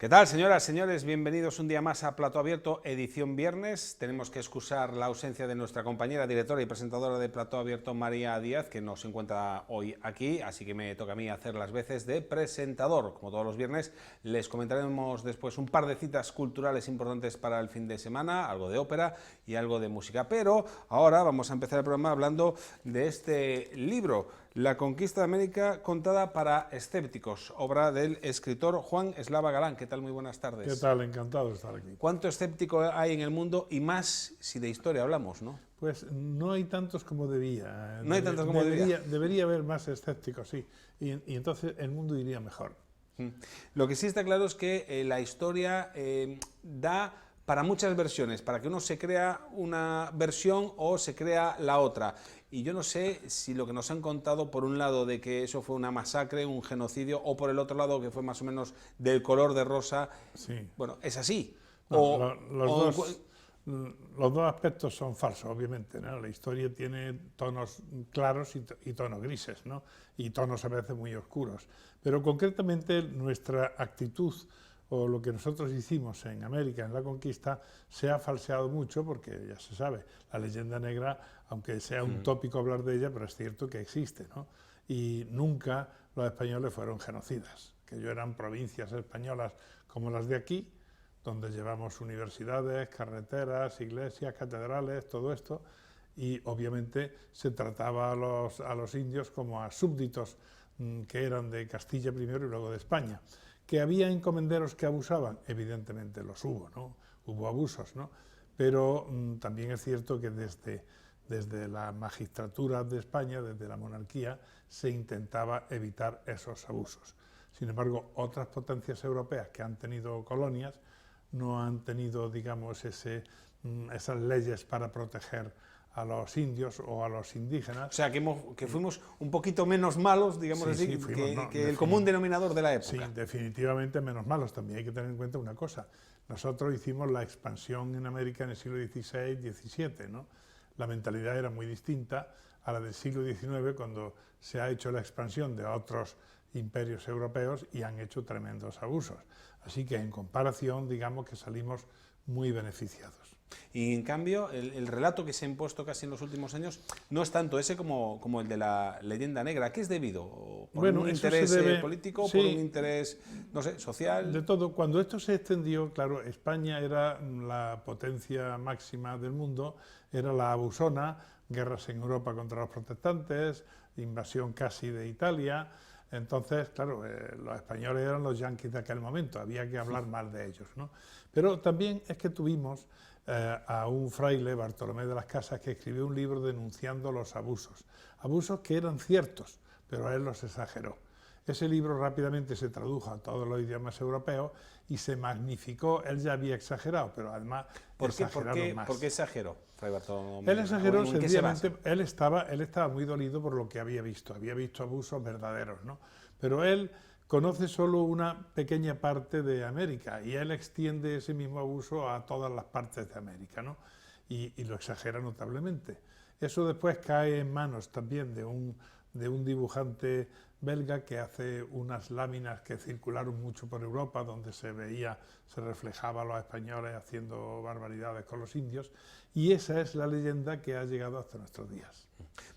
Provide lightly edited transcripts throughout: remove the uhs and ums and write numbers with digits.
¿Qué tal, señoras, señores? Bienvenidos un día más a Plató Abierto, edición viernes. Tenemos que excusar la ausencia de nuestra compañera, directora y presentadora de Plató Abierto, María Díaz, que no se encuentra hoy aquí, así que me toca a mí hacer las veces de presentador. Como todos los viernes, les comentaremos después un par de citas culturales importantes para el fin de semana, algo de ópera y algo de música. Pero ahora vamos a empezar el programa hablando de este libro, La conquista de América contada para escépticos, obra del escritor Juan Eslava Galán. ¿Qué tal? Muy buenas tardes. ¿Qué tal? Encantado de estar aquí. ¿Cuánto escéptico hay en el mundo? Y más si de historia hablamos, ¿no? Pues no hay tantos como debía. No hay tantos como debía. Debería haber más escépticos, sí. Y entonces el mundo iría mejor. Lo que sí está claro es que la historia da para muchas versiones, para que uno se crea una versión o se crea la otra. Y yo no sé si lo que nos han contado, por un lado, de que eso fue una masacre, un genocidio, o por el otro lado, que fue más o menos del color de rosa, Sí. bueno, es así. No, los dos aspectos son falsos, obviamente, ¿no? La historia tiene tonos claros y tonos grises, ¿no? Y tonos a veces muy oscuros. Pero concretamente nuestra actitud o lo que nosotros hicimos en América, en la conquista, se ha falseado mucho porque, ya se sabe, la leyenda negra, aunque sea un tópico hablar de ella, pero es cierto que existe, ¿no? Y nunca los españoles fueron genocidas, que ellos eran provincias españolas como las de aquí, donde llevamos universidades, carreteras, iglesias, catedrales, todo esto, y obviamente se trataba a los indios como a súbditos que eran de Castilla primero y luego de España. Que había encomenderos que abusaban, evidentemente los hubo, ¿no? Hubo abusos, ¿no? Pero también es cierto que desde la magistratura de España, desde la monarquía, se intentaba evitar esos abusos. Sin embargo, otras potencias europeas que han tenido colonias no han tenido, digamos, esas leyes para proteger a los indios o a los indígenas. O sea, que fuimos un poquito menos malos, digamos así, sí, fuimos, que el común denominador de la época. Sí, definitivamente menos malos. También hay que tener en cuenta una cosa. Nosotros hicimos la expansión en América en el siglo XVI, XVII, ¿no? La mentalidad era muy distinta a la del siglo XIX, cuando se ha hecho la expansión de otros imperios europeos y han hecho tremendos abusos. Así que en comparación, digamos que salimos muy beneficiados. Y en cambio, el relato que se ha impuesto casi en los últimos años no es tanto ese como el de la leyenda negra. ¿A qué es debido? ¿Por un interés político? Sí, ¿por un interés, no sé, social? De todo. Cuando esto se extendió, claro, España era la potencia máxima del mundo, era la abusona, guerras en Europa contra los protestantes, invasión casi de Italia. Entonces, claro, los españoles eran los yanquis de aquel momento, había que hablar mal de ellos, ¿no? Pero también es que tuvimos a un fraile, Bartolomé de las Casas, que escribió un libro denunciando los abusos. Abusos que eran ciertos, pero él los exageró. Ese libro rápidamente se tradujo a todos los idiomas europeos y se magnificó. Él ya había exagerado, pero además exageraron más. ¿Por qué exageró, Fray Bartolomé? Él exageró sencillamente, él estaba muy dolido por lo que había visto abusos verdaderos, ¿no? Pero él conoce solo una pequeña parte de América y él extiende ese mismo abuso a todas las partes de América, ¿no? Y lo exagera notablemente. Eso después cae en manos también de un dibujante belga que hace unas láminas que circularon mucho por Europa, donde se reflejaba a los españoles haciendo barbaridades con los indios, y esa es la leyenda que ha llegado hasta nuestros días.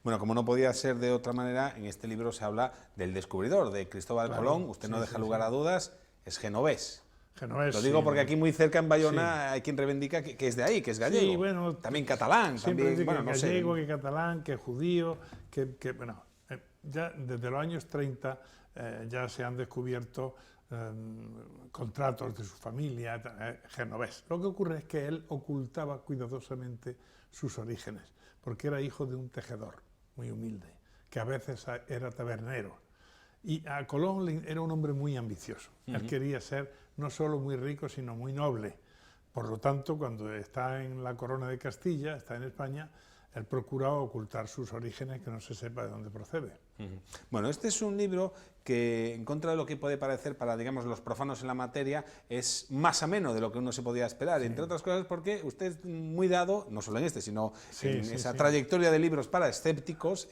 Bueno, como no podía ser de otra manera, en este libro se habla del descubridor, de Cristóbal Colón. Usted no deja lugar a dudas, es genovés. Lo digo porque aquí muy cerca en Bayona hay quien reivindica que es de ahí, que es gallego. Sí, bueno, también catalán. También, bueno, no gallego, sé. que catalán, que judío, bueno, ya desde los años 30 ya se han descubierto contratos de su familia genovés. Lo que ocurre es que él ocultaba cuidadosamente sus orígenes, porque era hijo de un tejedor muy humilde, que a veces era tabernero. Y a Colón era un hombre muy ambicioso. Él quería ser no solo muy rico, sino muy noble. Por lo tanto, cuando está en la corona de Castilla, está en España, él procura ocultar sus orígenes, que no se sepa de dónde procede. Bueno, este es un libro que, en contra de lo que puede parecer para, digamos, los profanos en la materia, es más ameno de lo que uno se podía esperar, entre otras cosas porque usted es muy dado, no solo en este, sino en esa trayectoria de libros para escépticos,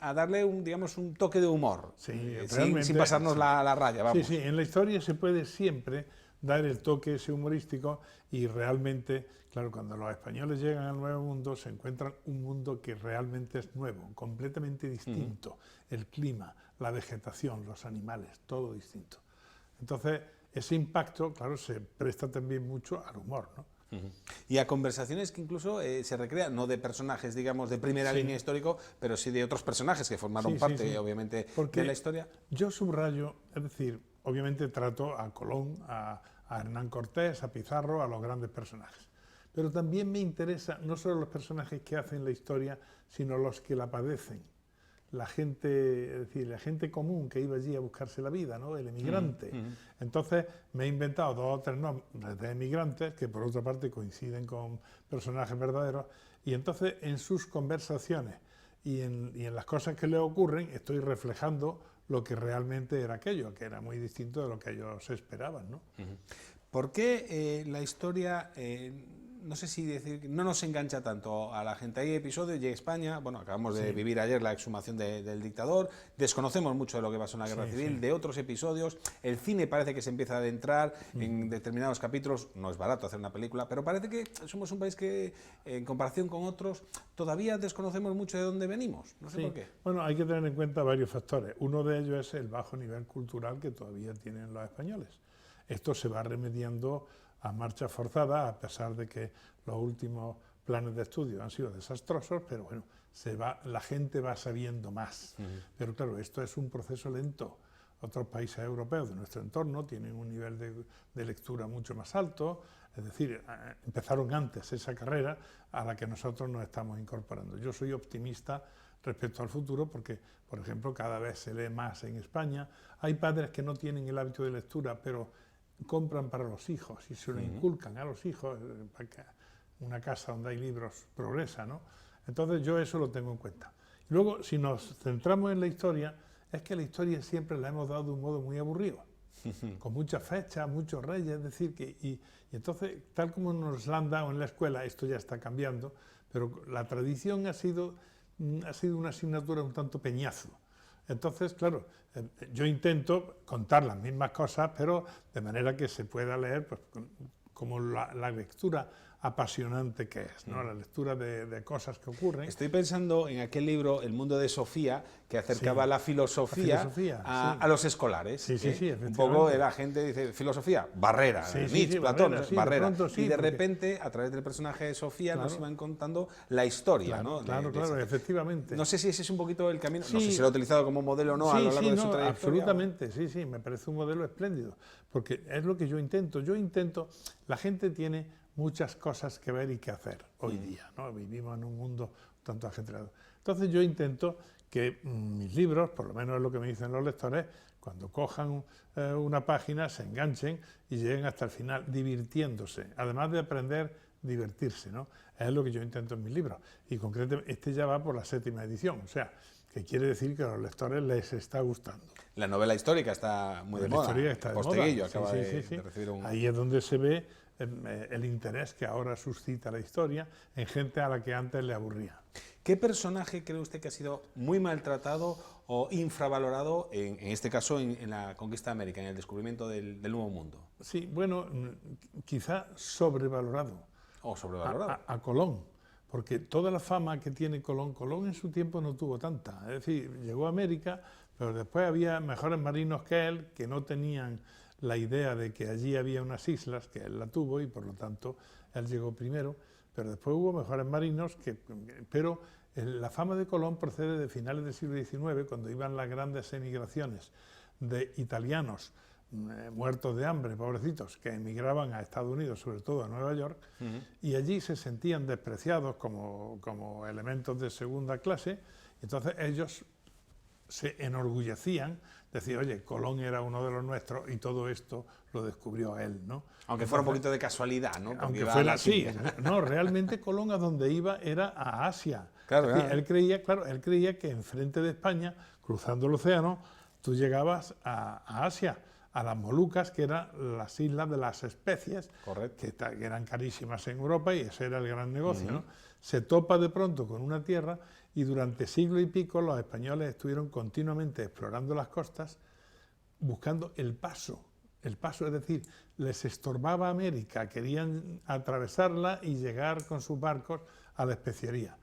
a darle digamos, un toque de humor, sin pasarnos la raya, vamos. Sí, en la historia se puede siempre dar el toque ese humorístico y realmente, claro, cuando los españoles llegan al Nuevo Mundo se encuentran un mundo que realmente es nuevo, completamente distinto. El clima, la vegetación, los animales, todo distinto. Entonces, ese impacto, claro, se presta también mucho al humor, ¿no? Y a conversaciones que incluso se recrean, no de personajes, digamos, de primera línea histórico, pero sí de otros personajes que formaron parte, obviamente, de la historia. Yo subrayo, es decir, obviamente trato a Colón, a Hernán Cortés, a Pizarro, a los grandes personajes. Pero también me interesa no solo los personajes que hacen la historia, sino los que la padecen. La gente, es decir, la gente común que iba allí a buscarse la vida, ¿no? El emigrante. Entonces me he inventado 2 o 3 nombres de emigrantes que por otra parte coinciden con personajes verdaderos, y entonces en sus conversaciones y en las cosas que le ocurren estoy reflejando lo que realmente era aquello, que era muy distinto de lo que ellos esperaban, ¿no? ¿Por qué la historia, no sé si decir, no nos engancha tanto a la gente? Hay episodios, llega España, bueno, acabamos de vivir ayer la exhumación del dictador, desconocemos mucho de lo que pasó en la Guerra Civil, de otros episodios, el cine parece que se empieza a adentrar en determinados capítulos, no es barato hacer una película, pero parece que somos un país que, en comparación con otros, todavía desconocemos mucho de dónde venimos, no sé por qué. Bueno, hay que tener en cuenta varios factores. Uno de ellos es el bajo nivel cultural que todavía tienen los españoles. Esto se va remediando a marcha forzada, a pesar de que los últimos planes de estudio han sido desastrosos, pero bueno, la gente va sabiendo más. Pero claro, esto es un proceso lento. Otros países europeos de nuestro entorno tienen un nivel de lectura mucho más alto, es decir, empezaron antes esa carrera a la que nosotros nos estamos incorporando. Yo soy optimista respecto al futuro porque, por ejemplo, cada vez se lee más en España. Hay padres que no tienen el hábito de lectura, pero compran para los hijos y se lo inculcan a los hijos, para que una casa donde hay libros progresa, ¿no? Entonces yo eso lo tengo en cuenta. Luego, si nos centramos en la historia, es que la historia siempre la hemos dado de un modo muy aburrido, con muchas fechas, muchos reyes, es decir, y entonces, tal como nos la han dado en la escuela, esto ya está cambiando, pero la tradición ha sido una asignatura un tanto peñazo. Entonces, claro, yo intento contar las mismas cosas, pero de manera que se pueda leer pues, como la lectura apasionante que es, ¿no? La lectura de cosas que ocurren. Estoy pensando en aquel libro, El mundo de Sofía, que acercaba la filosofía a los escolares. Un poco la gente dice, filosofía, Barrera, Nietzsche, Platón, Barrera. De pronto, y de repente, a través del personaje de Sofía, nos iban contando la historia. ¿no? Claro, efectivamente. No sé si ese es un poquito el camino, no sé si lo ha utilizado como modelo o no a lo largo de su trayectoria. Absolutamente, sí, me parece un modelo espléndido, porque es lo que yo intento. La gente tiene muchas cosas que ver y que hacer hoy día, ¿no? Vivimos en un mundo tanto ajetreado. Entonces yo intento que mis libros, por lo menos es lo que me dicen los lectores, cuando cojan una página se enganchen y lleguen hasta el final divirtiéndose, además de aprender, divertirse, ¿no? Es lo que yo intento en mis libros. Y concretamente este ya va por la 7ª edición, o sea, que quiere decir que a los lectores les está gustando. La novela histórica está muy de moda. La historia está de Posteguillo moda. acaba de recibir un... Ahí es donde se ve el interés que ahora suscita la historia en gente a la que antes le aburría. ¿Qué personaje cree usted que ha sido muy maltratado o infravalorado, en este caso, en la conquista de América, en el descubrimiento del Nuevo Mundo? Sí, bueno, quizá sobrevalorado. ¿O sobrevalorado? A Colón, porque toda la fama que tiene Colón en su tiempo no tuvo tanta. Es decir, llegó a América, pero después había mejores marinos que él que no tenían la idea de que allí había unas islas, que él la tuvo y por lo tanto él llegó primero, pero después hubo mejores marinos, pero la fama de Colón procede de finales del siglo XIX, cuando iban las grandes emigraciones de italianos muertos de hambre, pobrecitos, que emigraban a Estados Unidos, sobre todo a Nueva York, y allí se sentían despreciados como elementos de segunda clase, entonces ellos se enorgullecían, decir, oye, Colón era uno de los nuestros y todo esto lo descubrió él, ¿no? Aunque fuera un poquito de casualidad, ¿no? Porque aunque fuera así, no, realmente Colón a donde iba era a Asia. Claro, es decir, él creía que enfrente de España, cruzando el océano, tú llegabas a Asia, a las Molucas, que eran las islas de las especies, que eran carísimas en Europa, y ese era el gran negocio, ¿no? Se topa de pronto con una tierra, y durante siglo y pico los españoles estuvieron continuamente explorando las costas, buscando el paso, es decir, les estorbaba América, querían atravesarla y llegar con sus barcos a la especiería.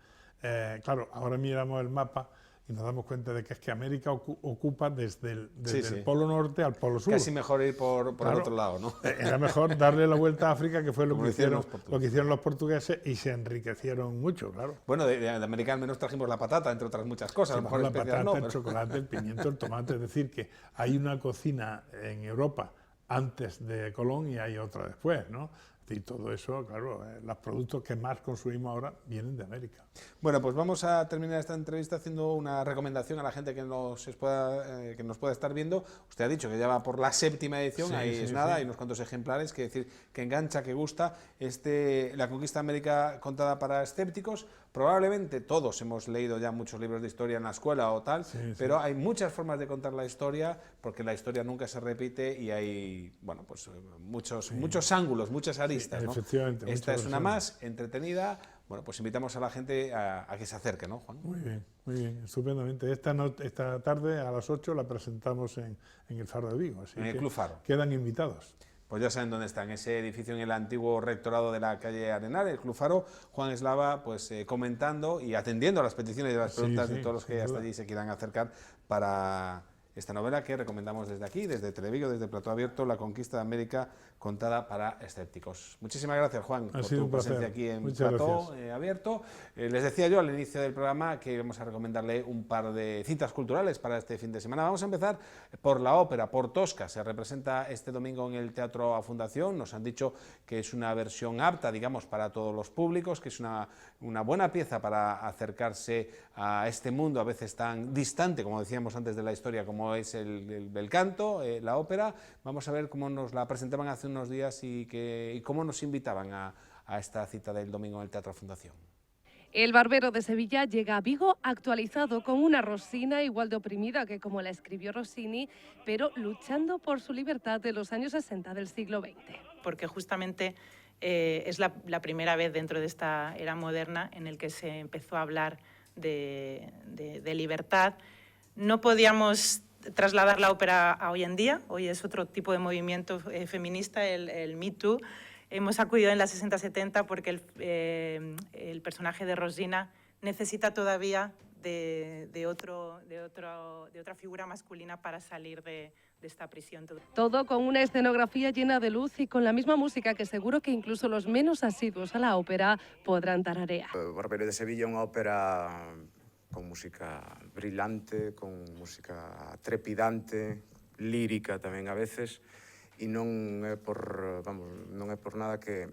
Claro, ahora miramos el mapa y nos damos cuenta de que es que América ocupa desde el Polo Norte al Polo Sur. Casi mejor ir por el otro lado, ¿no? Era mejor darle la vuelta a África, que fue lo que hicieron los portugueses, y se enriquecieron mucho, claro. Bueno, de América al menos trajimos la patata, entre otras muchas cosas. A lo mejor la patata, el chocolate, el pimiento, el tomate. Es decir, que hay una cocina en Europa antes de Colón y hay otra después, ¿no? Y todo eso, claro, los productos que más consumimos ahora vienen de América. Bueno, pues vamos a terminar esta entrevista haciendo una recomendación a la gente que nos pueda estar viendo. Usted ha dicho que ya va por la 7ª edición, hay unos cuantos ejemplares, que decir que engancha, que gusta. La conquista de América contada para escépticos. Probablemente todos hemos leído ya muchos libros de historia en la escuela o tal, pero hay muchas formas de contar la historia, porque la historia nunca se repite y hay, bueno, pues muchos ángulos, muchas aristas, ¿no? Efectivamente. Esta es una más, entretenida. Bueno, pues invitamos a la gente a que se acerque, ¿no, Juan? Muy bien, estupendamente. Esta tarde a las 8 la presentamos en el Faro de Vigo, así en el Club Faro. Quedan invitados. Pues ya saben dónde está, en ese edificio en el antiguo rectorado de la calle Arenal, el Club Faro. Juan Eslava, pues comentando y atendiendo a las peticiones y a las preguntas de todos los que hasta allí se quieran acercar para esta novela que recomendamos desde aquí, desde Televigo, desde Plató Abierto, La conquista de América contada para escépticos. Muchísimas gracias, Juan, por tu presencia aquí en Plató Abierto. Les decía yo al inicio del programa que íbamos a recomendarle un par de citas culturales para este fin de semana. Vamos a empezar por la ópera, por Tosca. Se representa este domingo en el Teatro A Fundación. Nos han dicho que es una versión apta, digamos, para todos los públicos, que es una buena pieza para acercarse a este mundo a veces tan distante, como decíamos antes, de la historia, como es el canto, la ópera. Vamos a ver cómo nos la presentaban hace unos días y cómo nos invitaban a esta cita del domingo en el Teatro Fundación. El Barbero de Sevilla llega a Vigo actualizado, con una Rosina igual de oprimida que como la escribió Rossini, pero luchando por su libertad de los años 60 del siglo XX. Porque justamente es la primera vez dentro de esta era moderna en el que se empezó a hablar de libertad. No podíamos trasladar la ópera a hoy en día. Hoy es otro tipo de movimiento feminista, el Me Too. Hemos acudido en la 60-70 porque el personaje de Rosina necesita todavía de otra figura masculina para salir de esta prisión. Todo con una escenografía llena de luz y con la misma música que seguro que incluso los menos asiduos a la ópera podrán tararear. Barbero de Sevilla é unha ópera con música brillante, con música trepidante, lírica tamén a veces, e non é por nada que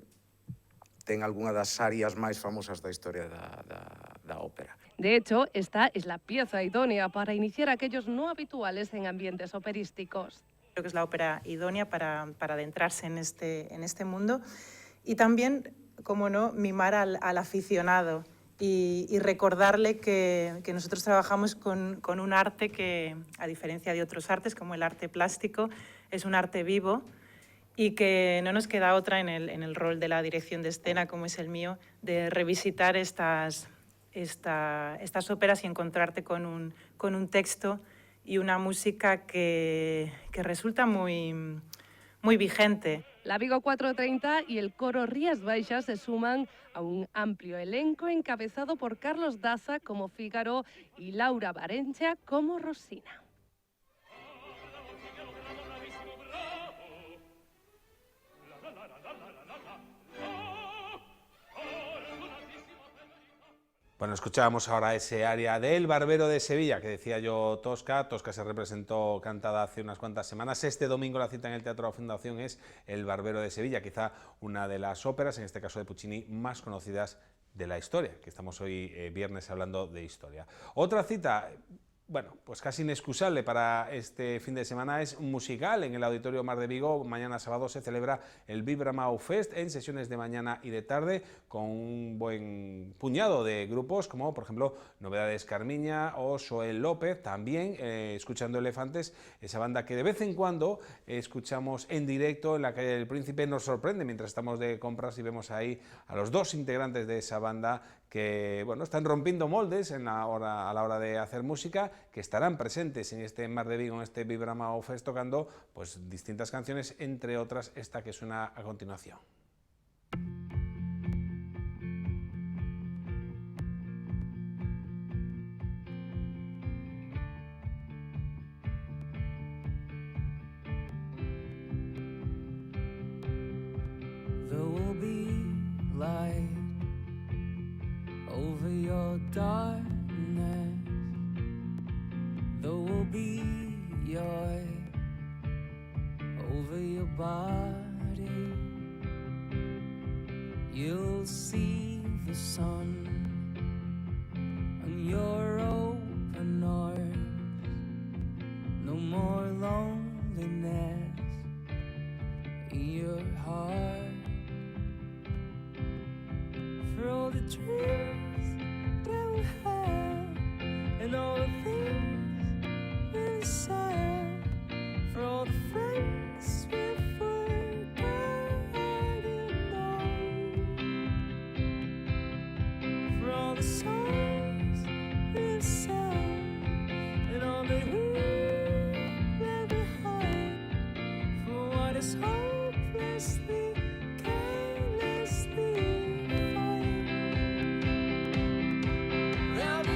ten algunha das arias máis famosas da historia da ópera. De hecho, esta es la pieza idónea para iniciar aquellos no habituales en ambientes operísticos. Creo que es la ópera idónea para adentrarse en este mundo y también, como no, mimar al aficionado y recordarle que nosotros trabajamos con un arte que, a diferencia de otros artes, como el arte plástico, es un arte vivo y que no nos queda otra en el rol de la dirección de escena, como es el mío, de revisitar estas óperas y encontrarte con un texto y una música que resulta muy vigente. La Vigo 430 y el coro Rías Baixas se suman a un amplio elenco encabezado por Carlos Daza como Fígaro y Laura Barencha como Rosina. Bueno, escuchábamos ahora ese aria del Barbero de Sevilla, que decía yo Tosca. Tosca se representó cantada hace unas cuantas semanas. Este domingo la cita en el Teatro de la Fundación es El Barbero de Sevilla, quizá una de las óperas, en este caso de Puccini, más conocidas de la historia, que estamos hoy viernes hablando de historia. Otra cita bueno, pues casi inexcusable para este fin de semana es musical. En el Auditorio Mar de Vigo, mañana sábado, se celebra el Vibramau Fest en sesiones de mañana y de tarde, con un buen puñado de grupos, como por ejemplo Novedades Carmiña o Soel López, también Escuchando Elefantes, esa banda que de vez en cuando escuchamos en directo en la calle del Príncipe. Nos sorprende mientras estamos de compras y vemos ahí a los dos integrantes de esa banda que, bueno, están rompiendo moldes a la hora de hacer música, que estarán presentes en este Mar de Vigo, en este Vibramau Fest, tocando pues distintas canciones, entre otras esta que suena a continuación. There will be light over your darkness. There will be joy over your body. You'll see the sun on your open arms. No more loneliness in your heart. For all the dreams that we had and all the things we said, for all the friends we forgotten, for all the songs we've sung and all that we left behind, for what is hopelessly, carelessly. There'll be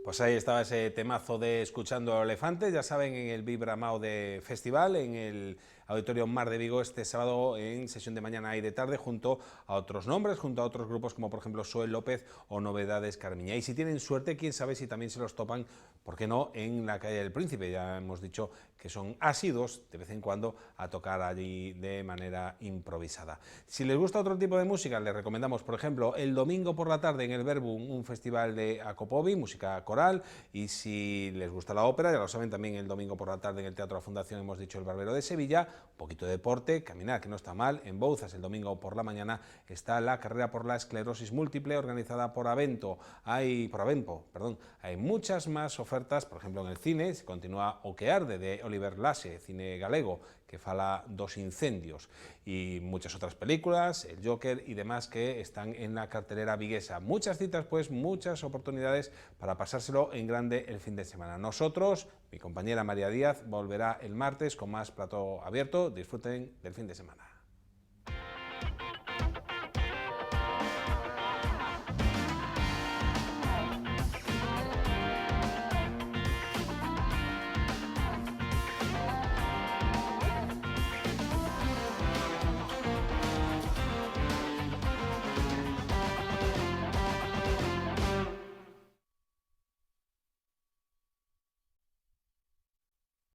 Pues ahí estaba ese temazo de Escuchando Elefantes, ya saben, en el Vibra Mao de Festival, en el Auditorio Mar de Vigo este sábado en sesión de mañana y de tarde, junto a otros nombres, junto a otros grupos como por ejemplo Soel López o Novedades Carmiña. Y si tienen suerte, quién sabe si también se los topan, ¿por qué no?, en la calle del Príncipe. Ya hemos dicho que son asiduos de vez en cuando a tocar allí de manera improvisada. Si les gusta otro tipo de música, les recomendamos, por ejemplo, el domingo por la tarde en el Verbum, un festival de Acopovi, música coral, y si les gusta la ópera, ya lo saben, también el domingo por la tarde en el Teatro La Fundación hemos dicho El Barbero de Sevilla, un poquito de deporte, caminar, que no está mal. En Bouzas, el domingo por la mañana, está la carrera por la esclerosis múltiple organizada por Avempo. Hay muchas más ofertas, por ejemplo, en el cine, se continúa O que arde, de Oliver Lasse, cine galego, que fala dos incendios, y muchas otras películas, El Joker y demás que están en la cartelera viguesa. Muchas citas, pues, muchas oportunidades para pasárselo en grande el fin de semana. Nosotros, mi compañera María Díaz, volverá el martes con más Plató Abierto. Disfruten del fin de semana.